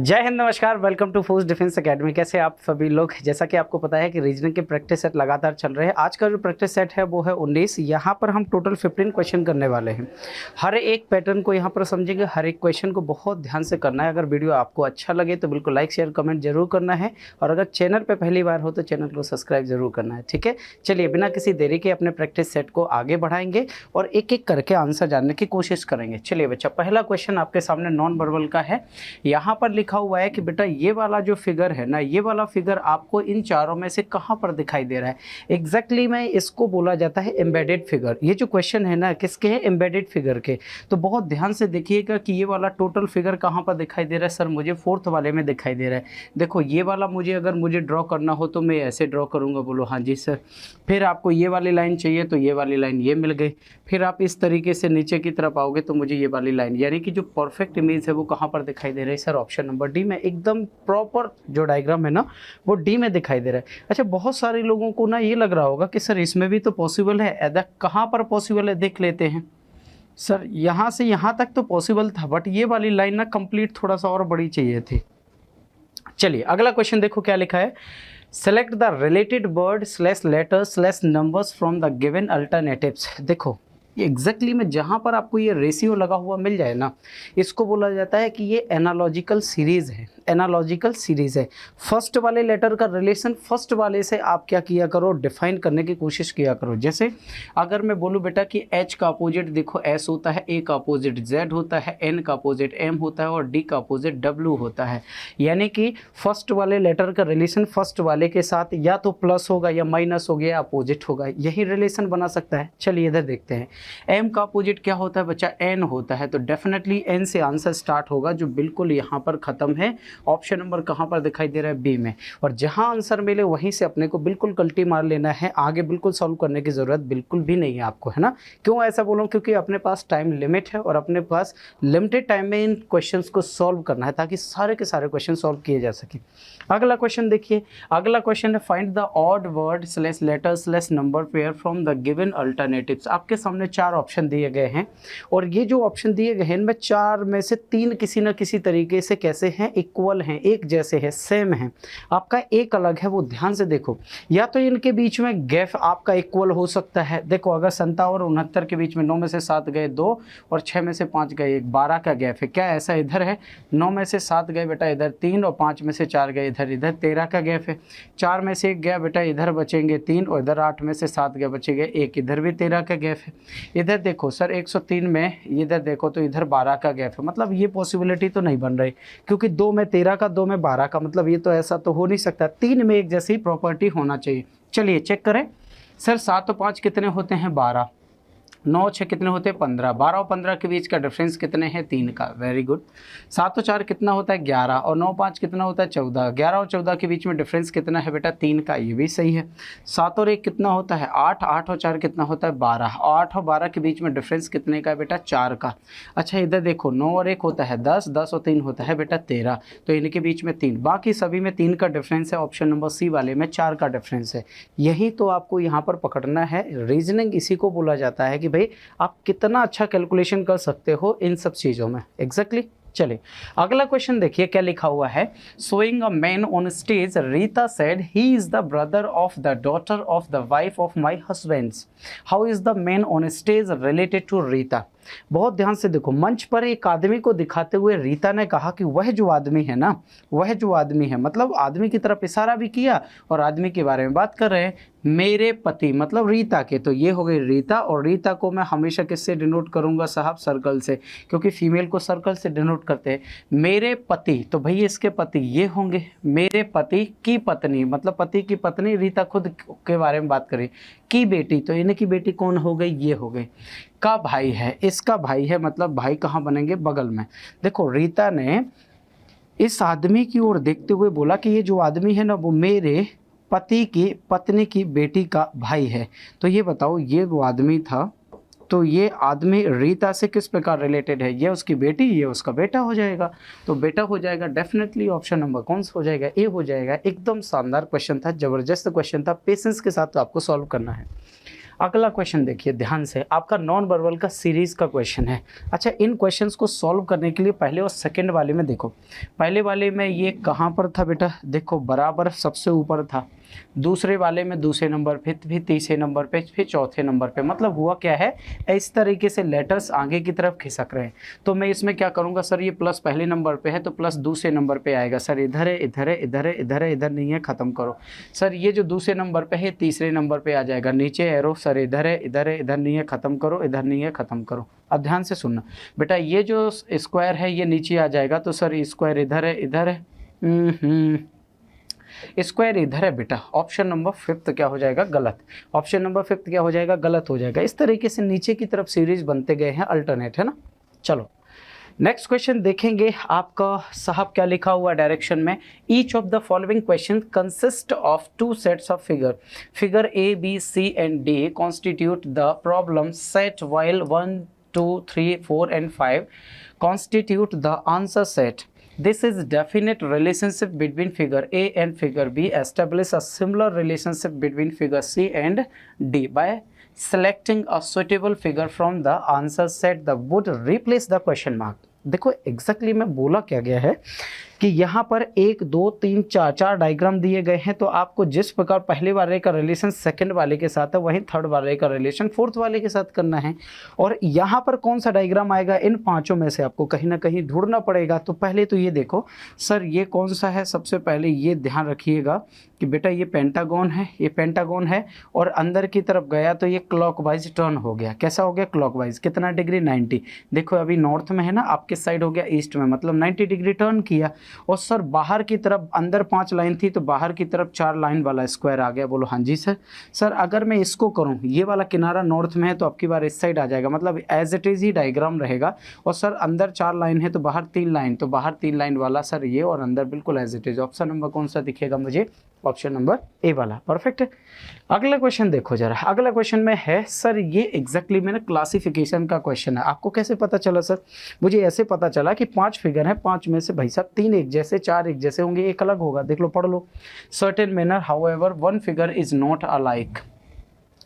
जय हिंद, नमस्कार। Welcome to force defence academy. कैसे आप सभी लोग? जैसा कि आपको पता है कि रीजनिंग के प्रैक्टिस सेट लगातार चल रहे हैं। आज का जो प्रैक्टिस सेट है वो है 19। यहाँ पर हम टोटल 15 क्वेश्चन करने वाले हैं। हर एक पैटर्न को यहाँ पर समझेंगे, हर एक क्वेश्चन को बहुत ध्यान से करना है। अगर वीडियो आपको अच्छा लगे तो बिल्कुल लाइक शेयर कमेंट जरूर करना है, और अगर चैनल पर पहली बार हो तो चैनल को सब्सक्राइब जरूर करना है। ठीक है, चलिए बिना किसी देरी के अपने प्रैक्टिस सेट को आगे बढ़ाएंगे और एक एक करके आंसर जानने की कोशिश करेंगे। चलिए बच्चा, पहला क्वेश्चन आपके सामने नॉन वर्बल का है। यहाँ पर लिखा हुआ है कि बेटा ये वाला जो फिगर है ना, ये वाला फिगर आपको इन चारों में से कहाँ पर दिखाई दे रहा है? एग्जैक्टली में इसको बोला जाता है एम्बेडेड फिगर। ये जो क्वेश्चन है ना, किसके हैं? एम्बेडेड फिगर के। तो बहुत ध्यान से देखिएगा कि ये वाला टोटल फिगर कहाँ पर दिखाई दे रहा है। सर मुझे फोर्थ वाले में दिखाई दे रहा है। देखो ये वाला अगर मुझे ड्रॉ करना हो तो मैं ऐसे ड्रॉ करूँगा। बोलो हाँ जी सर। फिर आपको ये वाली लाइन चाहिए तो ये वाली लाइन ये मिल गई। फिर आप इस तरीके से नीचे की तरफ आओगे तो मुझे ये वाली लाइन, यानी कि जो परफेक्ट इमेज है वो कहाँ पर दिखाई दे रही है? सर ऑप्शन नंबर डी में। एकदम प्रॉपर जो डायग्राम है ना वो डी में दिखाई दे रहा है। अच्छा, बहुत सारे लोगों को ना ये लग रहा होगा कि सर इसमें भी तो पॉसिबल है। ऐसा कहाँ पर पॉसिबल है देख लेते हैं। सर यहाँ से यहाँ तक तो पॉसिबल था, बट ये वाली लाइन ना कंप्लीट थोड़ा सा और बड़ी चाहिए थी। चलिए अगला क्वेश्चन देखो क्या लिखा है। Select the related word slash letter slash numbers from the given alternatives. देखो एग्जैक्टली में जहाँ पर आपको ये रेशियो लगा हुआ मिल जाए ना, इसको बोला जाता है कि ये एनालॉजिकल सीरीज है। एनालॉजिकल सीरीज है। फर्स्ट वाले लेटर का रिलेशन फर्स्ट वाले से आप क्या किया करो, डिफाइन करने की कोशिश किया करो। जैसे अगर मैं बोलूँ बेटा कि H का अपोजिट देखो S होता है, A का अपोजिट Z होता है, N का अपोजिट M होता है और D का अपोजिट W होता है। यानी कि फर्स्ट वाले लेटर का रिलेशन फर्स्ट वाले के साथ या तो प्लस होगा या माइनस हो गया, अपोजिट होगा, यही रिलेशन बना सकता है। चलिए इधर देखते हैं। M का अपोजिट क्या होता है बच्चा? N होता है। तो डेफिनेटली N से आंसर स्टार्ट होगा, जो बिल्कुल यहाँ पर ख़त्म है। ऑप्शन नंबर कहाँ पर दिखाई दे रहा है? बी में। और जहाँ आंसर मिले वहीं से अपने को बिल्कुल कल्टी मार लेना है। आगे बिल्कुल सॉल्व करने की ज़रूरत बिल्कुल भी नहीं है आपको, है ना। क्यों ऐसा बोलूँ? क्योंकि अपने पास टाइम लिमिट है और अपने पास लिमिटेड टाइम में इन क्वेश्चंस को सॉल्व करना है, ताकि सारे के सारे क्वेश्चन सॉल्व किए जा सके। अगला क्वेश्चन देखिए। अगला क्वेश्चन है find the odd word slash letter slash number pair from the given alternatives. आपके सामने चार ऑप्शन दिए गए हैं, और ये जो ऑप्शन दिए गए हैं इनमें चार में से तीन किसी न किसी तरीके से कैसे हैं? इक्वल हैं, एक जैसे है, सेम है। आपका एक अलग है, वो ध्यान से देखो। या तो इनके बीच में गैप आपका इक्वल हो सकता है। देखो अगर 57 और 69 के बीच में 9 में से 7 गए 2 और 6 में से 5 गए 1, 12 का गैप है। क्या ऐसा इधर है? 9 में से 7 गए बेटा इधर 3 और 5 में से 4 गए इधर 13 का गैप है। 4 में से 1 गया बेटा इधर बचेंगे 3 और इधर 8 में से 7 गए बचेंगे 1, इधर भी 13 का गैप है। इधर देखो सर 103 में इधर देखो तो इधर 12 का गैप है। मतलब ये पॉसिबिलिटी तो नहीं बन रही, क्योंकि 2 में 13 का 2 में 12 का, मतलब ये तो ऐसा तो हो नहीं सकता। 3 में एक जैसी प्रॉपर्टी होना चाहिए। चलिए चेक करें। सर 7 और 5 कितने होते हैं? 12। 9 6 कितने होते हैं? 15। 12 और 15 के बीच का डिफरेंस कितने हैं? 3 का। Very good. 7 और 4 कितना होता है? 11 और 9 5 कितना होता है? 14। 11 और 14 के बीच में डिफरेंस कितना है बेटा? 3 का। ये भी सही है। 7 और 1 कितना होता है? 8। 8 और 4 कितना होता है? 12। 8 और 12 के बीच में डिफरेंस कितने का है बेटा? 4 का। अच्छा इधर देखो 9 और 1 होता है 10। 10 और 3 होता है बेटा 13। तो इनके बीच में 3, बाकी सभी में 3 का डिफरेंस है। ऑप्शन नंबर सी वाले में 4 का डिफरेंस है। यही तो आपको यहाँ पर पकड़ना है। रीजनिंग इसी को बोला जाता है कि भाई आप कितना अच्छा कैलकुलेशन कर सकते हो इन सब चीज़ों में। एग्जैक्टली। चलिए अगला क्वेश्चन देखिए क्या लिखा हुआ है। Showing a man on stage Rita said he is the brother of the daughter of the wife of my husband's. How is the man on stage related to Rita? बहुत ध्यान से देखो। मंच पर एक आदमी को दिखाते हुए रीता ने कहा कि वह जो आदमी है ना, वह जो आदमी है, मतलब आदमी की तरफ इशारा भी किया और आदमी के बारे में बात कर रहे हैं। मेरे पति मतलब रीता के, तो ये हो गई रीता। और रीता को मैं हमेशा किससे डिनोट करूंगा साहब? सर्कल से, क्योंकि फीमेल को सर्कल से डिनोट करते हैं। मेरे पति, तो भैया इसके पति ये होंगे। मेरे पति की पत्नी मतलब पति की पत्नी, रीता खुद के बारे में बात करें। की बेटी, तो इनकी बेटी कौन हो गई? ये हो गई। का भाई है, इसका भाई है, मतलब भाई कहाँ बनेंगे? बगल में। देखो रीता ने इस आदमी की ओर देखते हुए बोला कि ये जो आदमी है ना वो मेरे पति की पत्नी की बेटी का भाई है। तो ये बताओ ये वो आदमी था, तो ये आदमी रीता से किस प्रकार रिलेटेड है? ये उसकी बेटी, ये उसका बेटा हो जाएगा। तो बेटा हो जाएगा डेफिनेटली। ऑप्शन नंबर कौन सा हो जाएगा? ए हो जाएगा। एकदम शानदार क्वेश्चन था, जबरदस्त क्वेश्चन था। पेशेंस के साथ तो आपको सॉल्व करना है। अगला क्वेश्चन देखिए ध्यान से, आपका नॉन वर्बल का सीरीज का क्वेश्चन है। अच्छा, इन क्वेश्चंस को सॉल्व करने के लिए पहले और सेकंड वाले में देखो, पहले वाले में ये कहाँ पर था बेटा, देखो बराबर सबसे ऊपर था, दूसरे वाले में दूसरे नंबर पे, फिर तीसरे नंबर पे, फिर चौथे नंबर पे। मतलब हुआ क्या है, इस तरीके से लेटर्स आगे की तरफ खिसक रहे हैं। तो मैं इसमें क्या करूँगा सर, ये प्लस पहले नंबर पे है तो प्लस दूसरे नंबर पे आएगा। सर इधर है, इधर है, इधर है, इधर है, इधर नहीं है, ख़त्म करो। सर ये जो दूसरे नंबर पे है तीसरे नंबर पे आ जाएगा, नीचे एरो। सर इधर है, इधर है, इधर नहीं है, ख़त्म करो, इधर नहीं है, ख़त्म करो। अब ध्यान से सुनना बेटा, ये जो स्क्वायर है ये नीचे आ जाएगा, तो सर स्क्वायर इधर है, इधर है, स्क्वायर इधर है बेटा। ऑप्शन नंबर फिफ्थ क्या हो जाएगा, गलत। ऑप्शन नंबर फिफ्थ क्या हो जाएगा, गलत हो जाएगा। इस तरीके से नीचे की तरफ सीरीज बनते गए हैं, अल्टरनेट है ना। चलो नेक्स्ट क्वेश्चन देखेंगे, आपका साहब क्या लिखा हुआ डायरेक्शन में, each of the following question consist of two sets of figure A B C and D constitute the problem set while 1 2 3 4 and 5 constitute the answer set. This is definite relationship between figure A and figure B. Establish a similar relationship between figure C and D by selecting a suitable figure from the answer set that would replace the question mark. देखो exactly मैं बोला क्या गया है कि यहाँ पर 1 2 3 4 diagram दिए गए हैं, तो आपको जिस प्रकार पहले वाले का रिलेशन सेकंड वाले के साथ है, वहीं थर्ड वाले का रिलेशन फोर्थ वाले के साथ करना है। और यहाँ पर कौन सा डायग्राम आएगा, इन पांचों में से आपको कहीं ना कहीं ढूंढना पड़ेगा। तो पहले तो ये देखो सर ये कौन सा है, सबसे पहले ये ध्यान रखिएगा कि बेटा ये पेंटागन है, ये पेंटागन है, और अंदर की तरफ गया तो ये क्लॉकवाइज टर्न हो गया। कैसा हो गया, क्लॉकवाइज। कितना डिग्री, 90। देखो अभी नॉर्थ में है ना, आपके साइड हो गया ईस्ट में, मतलब 90 डिग्री टर्न किया। और सर बाहर की तरफ, अंदर 5 लाइन थी तो बाहर की तरफ 4 लाइन वाला स्क्वायर आ गया। बोलो हाँ जी सर। सर अगर मैं इसको करूं, ये वाला किनारा नॉर्थ में है तो आपकी बार इस साइड आ जाएगा, मतलब एज इट इज़ ही डायग्राम रहेगा। और सर अंदर 4 लाइन है तो बाहर 3 लाइन, तो बाहर 3 लाइन वाला सर ये, और अंदर बिल्कुल as it is. Option number कौन सा दिखेगा मुझे, ऑप्शन नंबर ए वाला, परफेक्ट है। अगला क्वेश्चन देखो जरा, अगला क्वेश्चन में है सर ये एग्जैक्टली मैंने क्लासिफिकेशन का क्वेश्चन है। आपको कैसे पता चला सर, मुझे ऐसे पता चला कि 5 फिगर हैं, 5 में से भाई साहब 3 एक जैसे, 4 एक जैसे होंगे, एक अलग होगा। देख लो, पढ़ लो। Certain manner however 1 figure is not alike.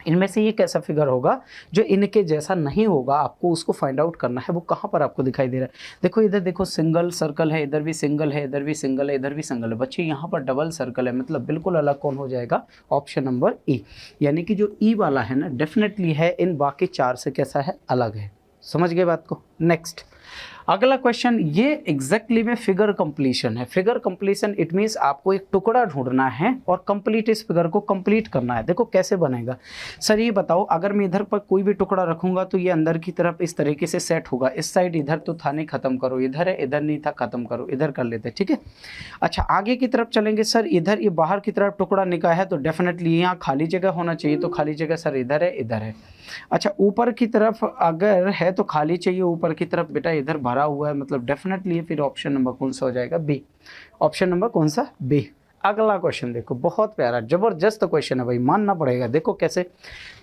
इनमें से ये कैसा फिगर होगा जो इनके जैसा नहीं होगा, आपको उसको फाइंड आउट करना है। वो कहाँ पर आपको दिखाई दे रहा है, देखो इधर देखो सिंगल सर्कल है, इधर भी सिंगल है, इधर भी सिंगल है, इधर भी सिंगल है। बच्चे यहाँ पर डबल सर्कल है, मतलब बिल्कुल अलग कौन हो जाएगा, ऑप्शन नंबर ई। यानी कि जो ई वाला है ना डेफिनेटली है इन बाकी 4 से कैसा है, अलग है। समझ गए बात को। नेक्स्ट अगला क्वेश्चन, ये एग्जैक्टली में फिगर कंप्लीशन है। फिगर कंप्लीशन इट मीन्स आपको एक टुकड़ा ढूंढना है और कंप्लीट इस फिगर को कंप्लीट करना है। देखो कैसे बनेगा सर, ये बताओ अगर मैं इधर पर कोई भी टुकड़ा रखूंगा तो ये अंदर की तरफ इस तरीके से सेट होगा। इस साइड इधर तो था नहीं, खत्म करो, इधर है, इधर नहीं था, खत्म करो, इधर कर लेते, ठीक है। अच्छा आगे की तरफ चलेंगे, सर इधर ये बाहर की तरफ टुकड़ा निकाला है तो डेफिनेटली यहाँ खाली जगह होना चाहिए, तो खाली जगह सर इधर है, इधर है। अच्छा ऊपर की तरफ अगर है तो खाली चाहिए, ऊपर की तरफ बेटा इधर भरा हुआ है, मतलब डेफिनेटली फिर ऑप्शन नंबर कौन सा हो जाएगा, बी। ऑप्शन नंबर कौन सा, बी। अगला क्वेश्चन देखो, बहुत प्यारा जबरदस्त क्वेश्चन है भाई, मानना पड़ेगा। देखो कैसे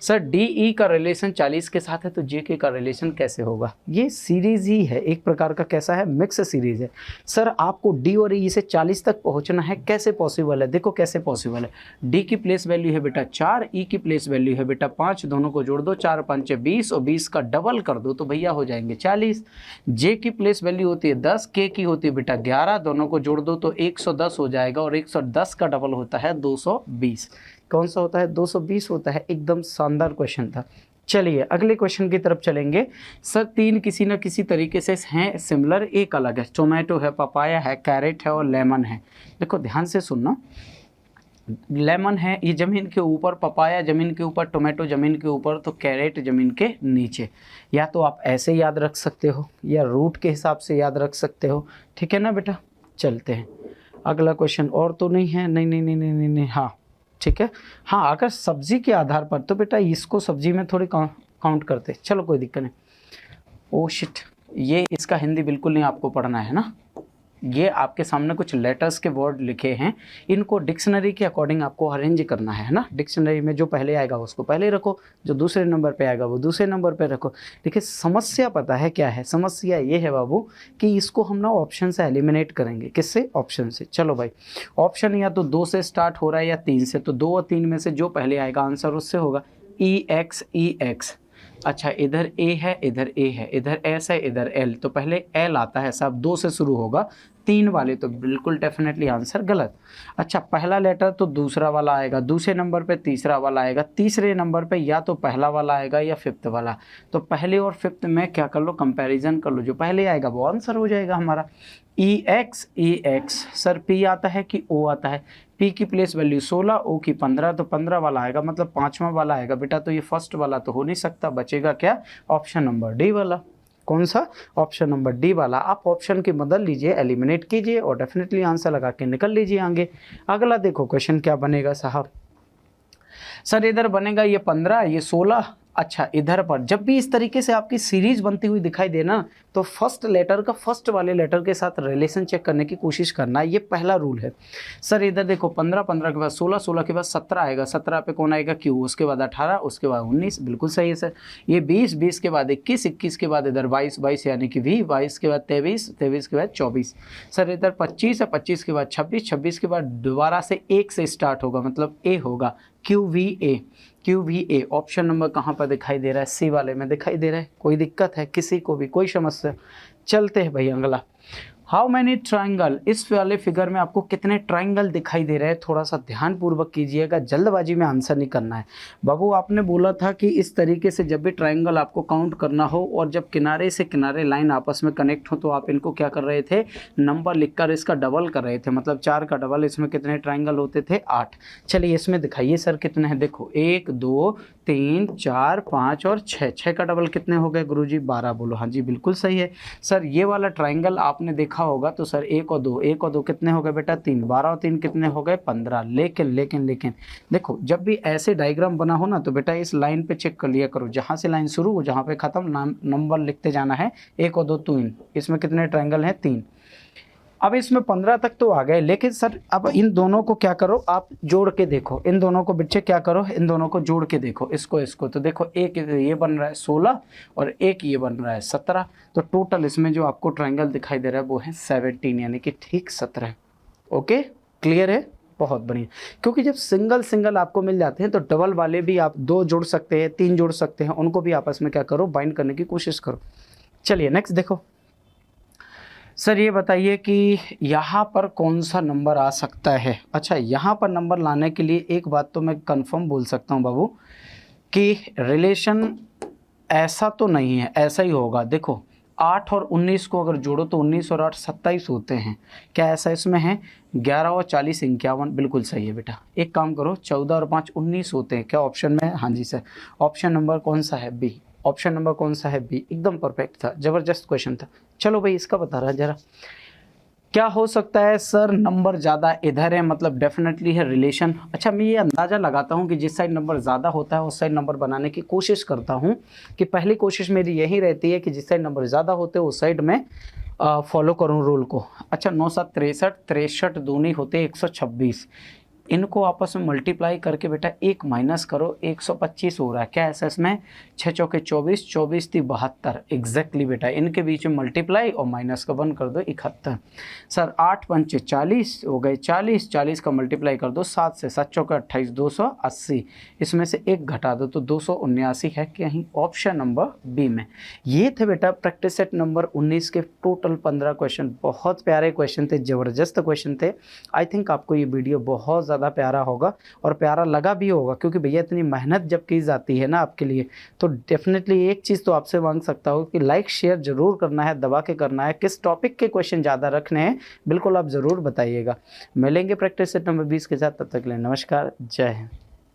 सर, डी ई का रिलेशन 40 के साथ है तो जे के का रिलेशन कैसे होगा। ये सीरीज ही है एक प्रकार का, कैसा है, मिक्स सीरीज है। सर आपको डी और ई से 40 तक पहुंचना है, कैसे पॉसिबल है, देखो कैसे पॉसिबल है। डी की प्लेस वैल्यू है बेटा 4, ई की प्लेस वैल्यू है बेटा 5, दोनों को जोड़ दो, 4 5 20, और 20 का डबल कर दो तो भैया हो जाएंगे 40। जे की प्लेस वैल्यू होती है 10, के की होती है बेटा 11, दोनों को जोड़ दो तो 110 हो जाएगा, और 110 का डबल होता है 220। कौन सा होता है, 220 होता है। एकदम शानदार क्वेश्चन था। चलिए अगले क्वेश्चन की तरफ चलेंगे। सर 3 किसी न किसी तरीके से हैं सिमिलर, एक अलग है। टोमेटो है, पपाया है, कैरेट है और लेमन है। देखो ध्यान से सुनना, लेमन है ये ज़मीन के ऊपर, पपाया ज़मीन के ऊपर, टोमेटो ज़मीन के ऊपर, तो कैरेट ज़मीन के नीचे। या तो आप ऐसे याद रख सकते हो या रूट के हिसाब से याद रख सकते हो, ठीक है ना बेटा। चलते हैं अगला क्वेश्चन, और तो नहीं है, नहीं नहीं नहीं नहीं नहीं, नहीं। हाँ ठीक है, हाँ अगर सब्जी के आधार पर तो बेटा इसको सब्जी में थोड़ी काउंट करते, चलो कोई दिक्कत नहीं। ओ शिट, ये इसका हिंदी बिल्कुल नहीं आपको पढ़ना है ना। ये आपके सामने कुछ लेटर्स के वर्ड लिखे हैं, इनको डिक्शनरी के अकॉर्डिंग आपको अरेंज करना है ना। डिक्शनरी में जो पहले आएगा उसको पहले रखो, जो दूसरे नंबर पे आएगा वो दूसरे नंबर पे रखो। देखिए समस्या पता है क्या है, समस्या ये है बाबू कि इसको हम ना ऑप्शन से एलिमिनेट करेंगे। किससे, ऑप्शन से। चलो भाई, ऑप्शन या तो 2 से स्टार्ट हो रहा है या 3 से, तो 2 और 3 में से जो पहले आएगा आंसर उससे होगा। ई एक्स। अच्छा, इधर ए है, इधर ए है, इधर एस है, इधर एल, तो पहले एल आता है साहब, 2 से शुरू होगा, 3 वाले तो बिल्कुल डेफिनेटली आंसर गलत। अच्छा, पहला लेटर तो दूसरा वाला आएगा, दूसरे नंबर पे तीसरा वाला आएगा, तीसरे नंबर पे या तो पहला वाला आएगा या फिफ्थ वाला। तो पहले और फिफ्थ में क्या कर लो, कंपैरिजन कर लो, जो पहले आएगा वो आंसर हो जाएगा हमारा। ई एक्स सर, पी आता है कि ओ आता है? पी की प्लेस वैल्यू 16, ओ की 15, तो 15 वाला आएगा, मतलब 5वां वाला आएगा बेटा। तो ये फर्स्ट वाला तो हो नहीं सकता, बचेगा क्या? ऑप्शन नंबर डी वाला। कौन सा? ऑप्शन नंबर डी वाला। आप ऑप्शन की मदद लीजिए, एलिमिनेट कीजिए और डेफिनेटली आंसर लगा के निकल लीजिए आगे। अगला देखो क्वेश्चन क्या बनेगा साहब। सर इधर बनेगा ये 15, ये 16। अच्छा, इधर पर जब भी इस तरीके से आपकी सीरीज बनती हुई दिखाई देना, तो फर्स्ट लेटर का फर्स्ट वाले लेटर के साथ रिलेशन चेक करने की कोशिश करना है, ये पहला रूल है। सर इधर देखो 15, 15 के बाद 16, 16 के बाद 17 आएगा, 17 पे कौन आएगा? क्यू, उसके बाद 18, उसके बाद 19, बिल्कुल सही है सर। ये 20, 20 के बाद 21, 21 के बाद इधर 22, 22 यानी कि वी, 22 के बाद 23, 23 के बाद 24। सर इधर 25 है, 25 के बाद 26, 26 के बाद दोबारा से 1 से स्टार्ट होगा, मतलब ए होगा, Q V A, Q V A. Option number कहाँ पर दिखाई दे रहा है? सी वाले में दिखाई दे रहा है। कोई दिक्कत है किसी को भी, कोई समस्या? चलते हैं भाई अगला। हाउ मैनी ट्राइंगल, इस वाले फिगर में आपको कितने ट्राइंगल दिखाई दे रहे हैं? थोड़ा सा ध्यान पूर्वक कीजिएगा, जल्दबाजी में आंसर नहीं करना है। बाबू आपने बोला था कि इस तरीके से जब भी ट्राइंगल आपको काउंट करना हो और जब किनारे से किनारे लाइन आपस में कनेक्ट हो, तो आप इनको क्या कर रहे थे? नंबर लिखकर इसका डबल कर रहे थे, मतलब 4 का डबल। इसमें कितने ट्राइंगल होते थे? 8। चलिए इसमें दिखाइए सर कितने हैं। देखो 1 2 3 4 5 और 6, 6 का डबल कितने हो गए गुरुजी? 12। बोलो हाँ जी बिल्कुल सही है सर। ये वाला ट्राइंगल आपने देखा होगा, तो सर 1 और 2, 1 और 2 कितने हो गए बेटा? 3। 12 और 3 कितने हो गए? 15। लेकिन देखो, जब भी ऐसे डायग्राम बना हो ना, तो बेटा इस लाइन पे चेक कर लिया करो, जहाँ से लाइन शुरू हो जहाँ पे खत्म, नंबर लिखते जाना है। 1 और 2 3, इसमें कितने ट्राइंगल हैं? 3। अब इसमें 15 तक तो आ गए, लेकिन सर अब इन दोनों को क्या करो, आप जोड़ के देखो। इन दोनों को बच्चे क्या करो, इन दोनों को जोड़ के देखो, इसको। तो देखो एक ये बन रहा है 16 और एक ये बन रहा है 17। तो टोटल इसमें जो आपको ट्राइंगल दिखाई दे रहा है वो है 17, यानी कि ठीक 17। ओके, क्लियर है? बहुत बढ़िया। क्योंकि जब सिंगल आपको मिल जाते हैं, तो डबल वाले भी आप 2 जोड़ सकते हैं, 3 जोड़ सकते हैं, उनको भी आपस में क्या करो, बाइंड करने की कोशिश करो। चलिए नेक्स्ट देखो। सर ये बताइए कि यहाँ पर कौन सा नंबर आ सकता है? अच्छा, यहाँ पर नंबर लाने के लिए एक बात तो मैं कंफर्म बोल सकता हूँ बाबू, कि रिलेशन ऐसा तो नहीं है, ऐसा ही होगा। देखो 8 और 19 को अगर जोड़ो तो 19 और 8 27 होते हैं। क्या ऐसा इसमें है? 11 और 40 51, बिल्कुल सही है बेटा। एक काम करो, 14 और 5 19 होते हैं। क्या ऑप्शन में है? हाँ जी सर। ऑप्शन नंबर कौन सा है? बी। ऑप्शन नंबर कौन सा है? बी। एकदम परफेक्ट था, ज़बरदस्त क्वेश्चन था। चलो भाई इसका बता रहा जरा, क्या हो सकता है? सर नंबर ज़्यादा इधर है, मतलब डेफिनेटली है रिलेशन। अच्छा, मैं ये अंदाज़ा लगाता हूँ कि जिस साइड नंबर ज़्यादा होता है उस साइड नंबर बनाने की कोशिश करता हूँ, कि पहली कोशिश मेरी यही रहती है कि जिस साइड नंबर ज़्यादा होते हैं उस साइड में फॉलो करूँ रूल को। अच्छा, 9 7 63, 63 दूनी होते 126। इनको आपस में मल्टीप्लाई करके बेटा 1 माइनस करो, 125 हो रहा है। क्या ऐसा इसमें? 6 चौके 24, 24 × 72, एग्जैक्टली बेटा। इनके बीच में मल्टीप्लाई और माइनस का 1 कर दो, 71। सर 8 पंचे 40 हो गए 40, 40 का मल्टीप्लाई कर दो 7 से, 7 चौके 28, 280। इसमें से 1 घटा दो तो 279 है कहीं ऑप्शन नंबर बी में। ये थे बेटा प्रैक्टिस सेट नंबर 19 के टोटल 15 क्वेश्चन। बहुत प्यारे क्वेश्चन थे, ज़बरदस्त क्वेश्चन थे। आई थिंक आपको ये वीडियो बहुत ज़्यादा प्यारा होगा और प्यारा लगा भी होगा, क्योंकि भैया इतनी मेहनत जब की जाती है ना आपके लिए, तो डेफिनेटली एक चीज़ तो आपसे मांग सकता हूँ कि लाइक शेयर ज़रूर करना है, दबा के करना है। किस टॉपिक के क्वेश्चन ज़्यादा रखने हैं बिल्कुल आप ज़रूर बताइएगा। मिलेंगे प्रैक्टिस सेट नंबर 20 के साथ, तब तक के लिए नमस्कार, जय हिंद।